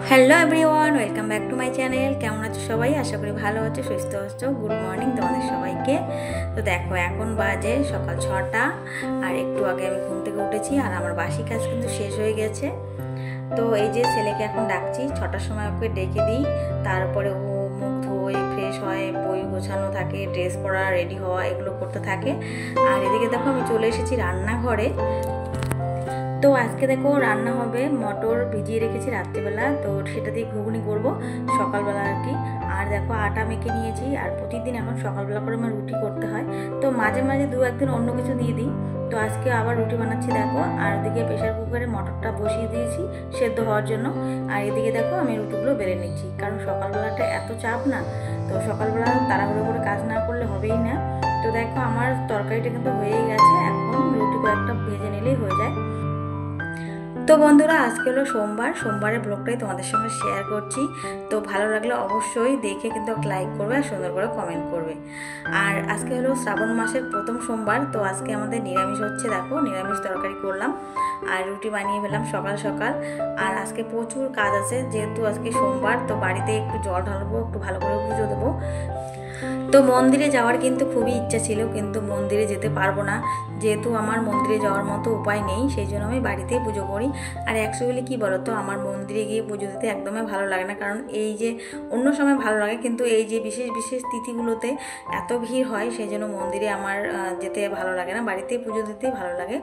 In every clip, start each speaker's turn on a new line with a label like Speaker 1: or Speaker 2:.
Speaker 1: Hello everyone, welcome back to my channel. কেমন আছো সবাই? আশা করি ভালো আছো, সুস্থ আছো। গুড মর্নিং তোমাদের সবাইকে। তো দেখো, এখন বাজে সকাল 6টা, আর একটু আগে আমি ঘুম থেকে উঠেছি, আর আমার বাসি কাজ কিন্তু শেষ হয়ে গেছে। তো এই যে ছেলেকে এখন ডাকছি, 6টার সময় ওকে ডেকে দিই, তারপরে ও মুখ ধোয়, ফ্রেশ হয়, বই গোছানো থাকে, ড্রেস পরা, রেডি হওয়া, এগুলো করতে থাকে। আর এদিকে দেখো আমি চলে এসেছি রান্নাঘরে। তো আজকে দেখো রান্না হবে, মটর ভিজিয়ে রেখেছি রাত্রিবেলা, তো সেটা দিয়ে ঘুগনি করবো সকালবেলা আর কি। আর দেখো আটা মেখে নিয়েছি, আর প্রতিদিন এখন সকালবেলা করে আমার রুটি করতে হয়, তো মাঝে মাঝে দু একদিন অন্য কিছু দিয়ে দিই। তো আজকে আবার রুটি বানাচ্ছি দেখো। আর এদিকে প্রেশার কুকারে মটরটা বসিয়ে দিয়েছি সেদ্ধ হওয়ার জন্য। আর এদিকে দেখো আমি রুটিগুলো বেলে নিচ্ছি, কারণ সকালবেলাটা এত চাপ না, তো সকালবেলা তাড়াহুড়ো করে কাজ না করলে হবেই না। তো দেখো আমার তরকারিটা কিন্তু হয়েই গেছে, এখন রুটি কয়েকটা ভেজে নিলেই হয়ে যায়। তো বন্ধুরা, আজকে হলো সোমবার, সোমবারের ব্লগটাই তোমাদের সঙ্গে শেয়ার করছি। তো ভালো লাগলে অবশ্যই দেখে কিন্তু একটা লাইক করবে আর সুন্দর করে কমেন্ট করবে। আর আজকে হলো শ্রাবণ মাসের প্রথম সোমবার, তো আজকে আমাদের নিরামিষ হচ্ছে। দেখো নিরামিষ তরকারি করলাম আর রুটি বানিয়ে ফেললাম সকাল সকাল। আর আজকে প্রচুর কাজ আছে, যেহেতু আজকে সোমবার, তো বাড়িতে একটু জল ঢালবো, একটু ভালো করে পুজো দেবো। তো মন্দিরে যাওয়ার কিন্তু খুবই ইচ্ছা ছিল, কিন্তু মন্দিরে যেতে পারবো না, যেহেতু আমার মন্দিরে যাওয়ার মতো উপায় নেই, সেই জন্য আমি বাড়িতেই পুজো করি। আর অ্যাকচুয়ালি কী বলো তো, আমার মন্দিরে গিয়ে পুজো দিতে একদমই ভালো লাগে না, কারণ এই যে অন্য সময় ভালো লাগে, কিন্তু এই যে বিশেষ বিশেষ তিথিগুলোতে এত ভিড় হয়, সেই জন্য মন্দিরে আমার যেতে ভালো লাগে না, বাড়িতেই পুজো দিতেই ভালো লাগে।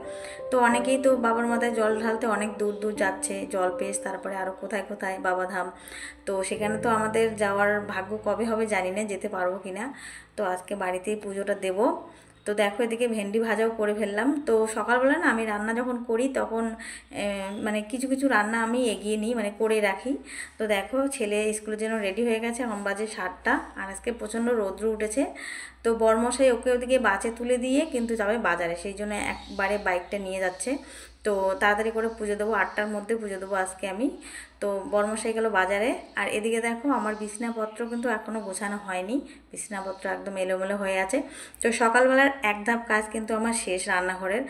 Speaker 1: তো অনেকেই তো বাবার মাথায় জল ঢালতে অনেক দূর দূর যাচ্ছে, জলপেশ, তারপরে আরও কোথায় কোথায় বাবাধাম। তো সেখানে তো আমাদের যাওয়ার ভাগ্য কবে হবে জানি না, যেতে পারবো কি না। তো আজকে বাড়িতেই পুজোটা দেব। তো দেখো এদিকে ভেন্ডি ভাজাও করে ফেললাম। তো সকালবেলা না আমি রান্না যখন করি তখন মানে কিছু কিছু রান্না আমি এগিয়ে নিই, মানে করে রাখি। তো দেখো ছেলে স্কুলের জন্য রেডি হয়ে গেছে, এখন বাজে 7টা, আর আজকে প্রচণ্ড রৌদ্র উঠেছে। তো বরমশাই ওকে ওদিকে বাসে তুলে দিয়ে কিন্তু যাবে বাজারে, সেই জন্য একবারে বাইকটা নিয়ে যাচ্ছে। তো তাড়াতাড়ি করে পুজো দেবো, 8টার মধ্যে পুজো দেবো আজকে আমি। তো বরমশাই গেল বাজারে। আর এদিকে দেখো আমার বিছনাপত্র কিন্তু এখনও গোছানো হয়নি, বিছনাপত্র একদম এলোমেলো হয়ে আছে। তো সকালবেলার এক ধাপ কাজ কিন্তু আমার শেষ রান্নাঘরের।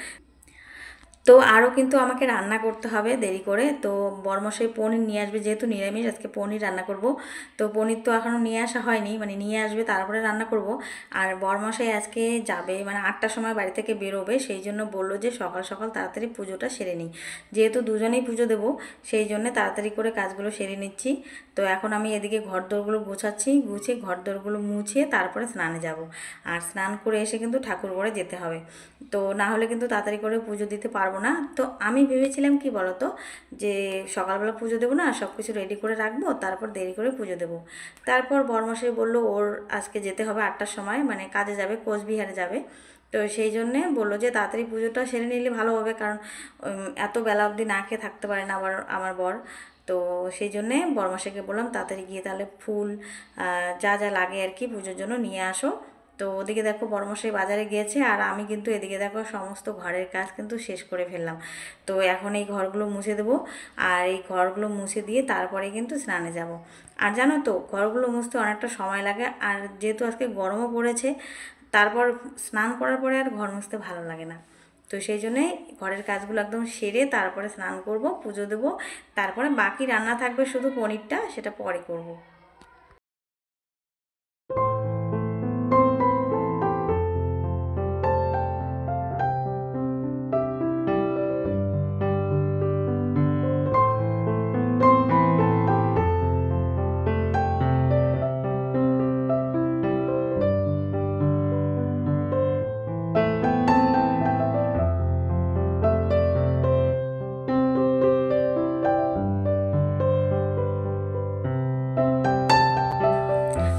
Speaker 1: তো আরও কিন্তু আমাকে রান্না করতে হবে দেরি করে। তো বরমশাই পনির নিয়ে আসবে, যেহেতু নিরামিষ আজকে পনির রান্না করব। তো পনির তো এখনও নিয়ে আসা হয়নি, মানে নিয়ে আসবে তারপরে রান্না করব। আর বরমশাই আজকে যাবে, মানে 8টার সময় বাড়ি থেকে বেরোবে, সেই জন্য বললো যে সকাল সকাল তাড়াতাড়ি পুজোটা সেরে নিই, যেহেতু দুজনেই পুজো দেবো, সেই জন্য তাড়াতাড়ি করে কাজগুলো সেরে নিচ্ছি। তো এখন আমি এদিকে ঘরদোরগুলো গোছাচ্ছি, গুছিয়ে ঘরদোরগুলো মুছিয়ে তারপরে স্নানে যাব। আর স্নান করে এসে কিন্তু ঠাকুর ঘরে যেতে হবে, তো না হলে কিন্তু তাড়াতাড়ি করে পুজো দিতে পারবো না। তো আমি ভেবেছিলাম কি বলতো, যে সকালবেলা পুজো দেবো না, সব কিছু রেডি করে রাখবো, তারপর দেরি করে পুজো দেবো। তারপর বরমশাই বললো ওর আজকে যেতে হবে 8টার সময়, মানে কাজে যাবে, কোচবিহারে যাবে। তো সেই জন্যে বললো যে তাড়াতাড়ি পুজোটা সেরে নিলে ভালো হবে, কারণ এত বেলা অবধি না খেয়ে থাকতে পারে না আবার আমার বর। তো সেই জন্যে বরমশাইকে বললাম তাড়াতাড়ি গিয়ে তাহলে ফুল যা যা লাগে আর কি পুজোর জন্য নিয়ে আসো। তো ওদিকে দেখো বরমশাই বাজারে গিয়েছে, আর আমি কিন্তু এদিকে দেখো সমস্ত ঘরের কাজ কিন্তু শেষ করে ফেললাম। তো এখন এই ঘরগুলো মুছে দেবো, আর এই ঘরগুলো মুছে দিয়ে তারপরে কিন্তু স্নানে যাব। আর জানো তো ঘরগুলো মুছতে অনেকটা সময় লাগে, আর যেহেতু আজকে গরমও পড়েছে, তারপর স্নান করার পরে আর ঘর মুছতে ভালো লাগে না। তো সেই জন্যে ঘরের কাজগুলো একদম সেরে তারপরে স্নান করব, পুজো দেবো, তারপরে বাকি রান্না থাকবে শুধু পনিরটা, সেটা পরে করব।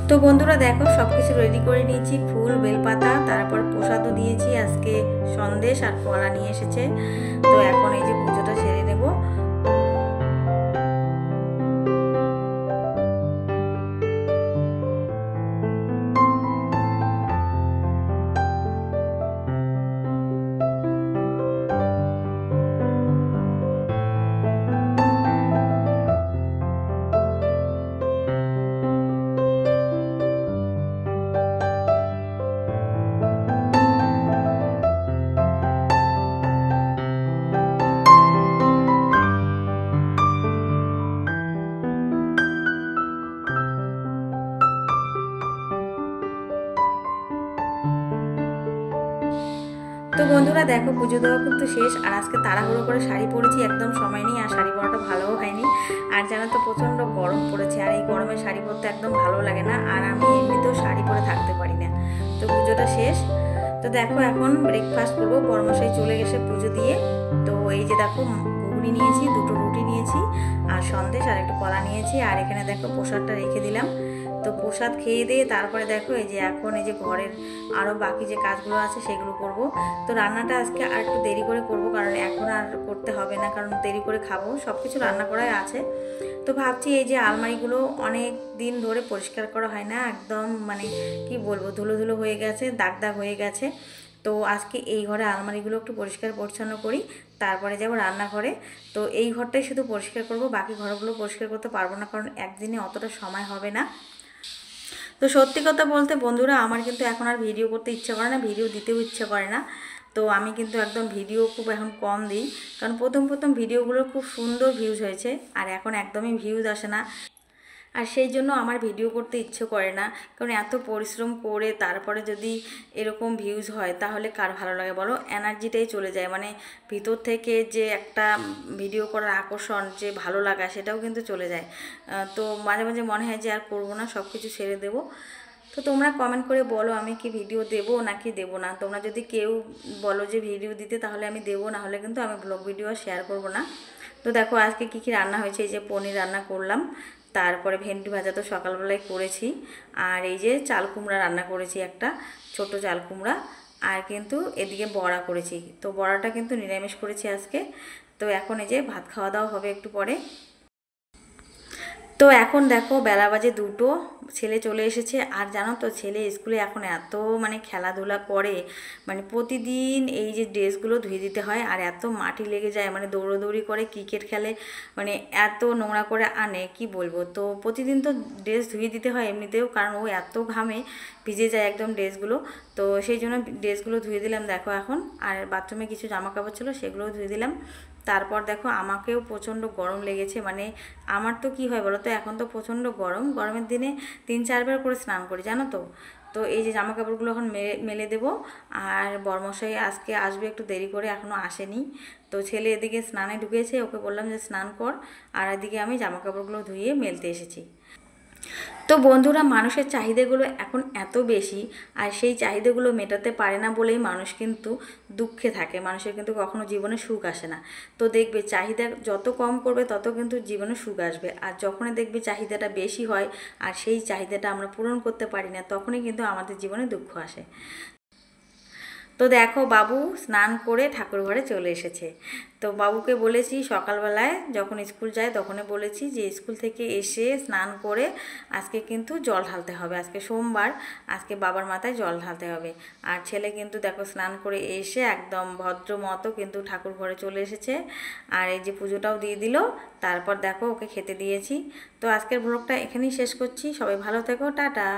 Speaker 1: তো বন্ধুরা দেখো সব কিছু রেডি করে নিয়েছি, ফুল, বেলপাতা, তারপর প্রসাদও দিয়েছি, আজকে সন্দেশ আর কলা নিয়ে এসেছে। তো এখন এই যে পুজোটা সেরে নেব। বন্ধুরা দেখো পুজো দেওয়া কিন্তু শেষ, আর আজকে তাড়াহুড়ো করে শাড়ি পরেছি, একদম সময় নেই, আর শাড়ি পরাটা ভালোও হয়নি। আর জানো তো প্রচণ্ড গরম পড়েছে, আর এই গরমে শাড়ি পরতে একদম ভালো লাগে না, আর আমি এমনিতেও শাড়ি পরে থাকতে পারি না। তো পুজোটা শেষ, তো দেখো এখন ব্রেকফাস্ট করবো। বড়মশাই চলে গেছে পুজো দিয়ে। তো এই যে দেখো ঘুগনি নিয়েছি, দুটো রুটি নিয়েছি, আর সন্দেশ আর একটু কলা নিয়েছি, আর এখানে দেখো প্রসাদটা রেখে দিলাম। তো প্রসাদ খেয়ে দিয়ে তারপরে দেখো এই যে এখন এই যে ঘরের আরও বাকি যে কাজগুলো আছে সেগুলো করব। তো রান্নাটা আজকে আর একটু দেরি করে করব, কারণ এখন আর করতে হবে না, কারণ দেরি করে খাবো, সব কিছু রান্না করাই আছে। তো ভাবছি এই যে আলমারিগুলো অনেক দিন ধরে পরিষ্কার করা হয় না, একদম মানে কি বলবো, ধুলো ধুলো হয়ে গেছে, দাগ দাগ হয়ে গেছে। তো আজকে এই ঘরে আলমারিগুলো একটু পরিষ্কার পরিচ্ছন্ন করি, তারপরে যাব রান্নাঘরে। তো এই ঘরটাই শুধু পরিষ্কার করব, বাকি ঘরগুলো পরিষ্কার করতে পারবো না, কারণ একদিনে অতটা সময় হবে না। তো সত্যি কথা বলতে বন্ধুরা, আমার কিন্তু এখন আর ভিডিও করতে ইচ্ছা করে না, ভিডিও দিতেও ইচ্ছা করে না। তো আমি কিন্তু একদম ভিডিও খুব এখন কম দিই, কারণ প্রথম ভিডিওগুলো খুব সুন্দর ভিউজ হয়েছে, আর এখন একদমই ভিউজ আসে না। আর সেই জন্য আমার ভিডিও করতে ইচ্ছে করে না, কারণ এত পরিশ্রম করে তারপরে যদি এরকম ভিউজ হয় তাহলে কার ভালো লাগে বলো, এনার্জিটাই চলে যায়, মানে ভিতর থেকে যে একটা ভিডিও করার আকর্ষণ, যে ভালো লাগা, সেটাও কিন্তু চলে যায়। তো মাঝে মাঝে মনে হয় যে আর করবো না, সব কিছু ছেড়ে দেবো। তো তোমরা কমেন্ট করে বলো আমি কি ভিডিও দেবো নাকি দেবো না। তোমরা যদি কেউ বলো যে ভিডিও দিতে, তাহলে আমি দেবো, না হলে কিন্তু আমি ব্লগ ভিডিও আর শেয়ার করবো না। তো দেখো আজকে কী কী রান্না হয়েছে, এই যে পনির রান্না করলাম, তারপরে ভেন্ডি ভাজা তো সকালবেলায় করেছি, আর এই যে চাল কুমড়া রান্না করেছি, একটা ছোট চাল কুমড়া, আর কিন্তু এদিকে বড়া করেছি। তো বড়াটা কিন্তু নিরামিষ করেছি আজকে। তো এখন এই যে ভাত খাওয়া দাওয়া হবে একটু পরে। তো এখন দেখো বেলা বাজে 2টো, ছেলে চলে এসেছে। আর জানো তো ছেলে স্কুলে এখন এত মানে খেলাধুলা করে, মানে প্রতিদিন এই যে ড্রেসগুলো ধুয়ে দিতে হয়, আর এত মাটি লেগে যায়, মানে দৌড়োদৌড়ি করে, ক্রিকেট খেলে, মানে এত নোংরা করে আনে কি বলবো। তো প্রতিদিন তো ড্রেস ধুয়ে দিতে হয় এমনিতেও, কারণ ও এত ঘামে ভিজে যায় একদম ড্রেসগুলো। তো সেই জন্য ড্রেসগুলো ধুয়ে দিলাম দেখো এখন। আর বাথরুমে কিছু জামা কাপড় ছিল, সেগুলোও ধুয়ে দিলাম। তারপর দেখো আমাকেও প্রচণ্ড গরম লেগেছে, মানে আমার তো কি হয় বলো তো, এখন তো প্রচণ্ড গরম, গরমের দিনে 3-4 বার করে স্নান করি জানো তো। তো এই যে জামা কাপড়গুলো এখন মেলে দেবো। আর বরমশাই আজকে আসবে একটু দেরি করে, এখনও আসেনি। তো ছেলে এদিকে স্নানে ঢুকেছে, ওকে বললাম যে স্নান কর, আর এদিকে আমি জামা কাপড়গুলো ধুয়ে মেলতে এসেছি। তো বন্ধুরা, মানুষের চাহিদাগুলো এখন এত বেশি, আর সেই চাহিদাগুলো মেটাতে পারে না বলেই মানুষ কিন্তু দুঃখে থাকে, মানুষের কিন্তু কখনো জীবনে সুখ আসে না। তো দেখবে চাহিদা যত কম করবে তত কিন্তু জীবনে সুখ আসবে, আর যখনই দেখবে চাহিদাটা বেশি হয় আর সেই চাহিদাটা আমরা পূরণ করতে পারি না, তখনই কিন্তু আমাদের জীবনে দুঃখ আসে। তো দেখো বাবু স্নান করে ঠাকুর ঘরে চলে এসেছে। তো বাবুকে বলেছি সকালবেলায় যখন স্কুল যায় তখনই বলেছি যে স্কুল থেকে এসে স্নান করে আজকে কিন্তু জল ঢালতে হবে, আজকে সোমবার, আজকে বাবার মাথায় জল ঢালতে হবে। আর ছেলে কিন্তু দেখো স্নান করে এসে একদম ভদ্র মতো কিন্তু ঠাকুর ঘরে চলে এসেছে, আর এই যে পুজোটাও দিয়ে দিল। তারপর দেখো ওকে খেতে দিয়েছি। তো আজকের ব্লগটা এখানেই শেষ করছি, সবাই ভালো থেকো, টাটা।